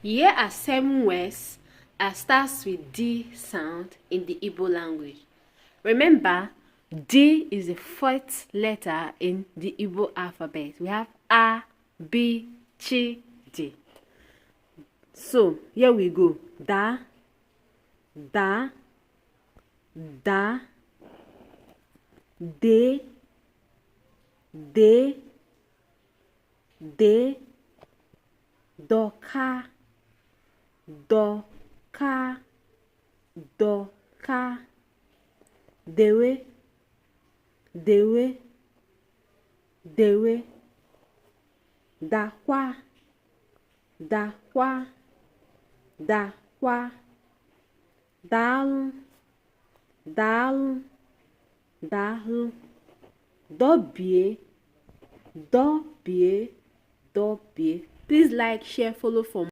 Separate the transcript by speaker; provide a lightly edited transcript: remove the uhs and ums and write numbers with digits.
Speaker 1: Here are 7 words that starts with D sound in the Igbo language. Remember, D is the fourth letter in the Igbo alphabet. We have A, B, Ch, D. So, here we go. Da, da, da, de, de, de, doka, doka, doka, dewe, dewe, dewe, dakwa, dakwa, dakwa, daalụ, daalụ, daalụ, dobie, dobie, dobie. Please like, share, follow for more.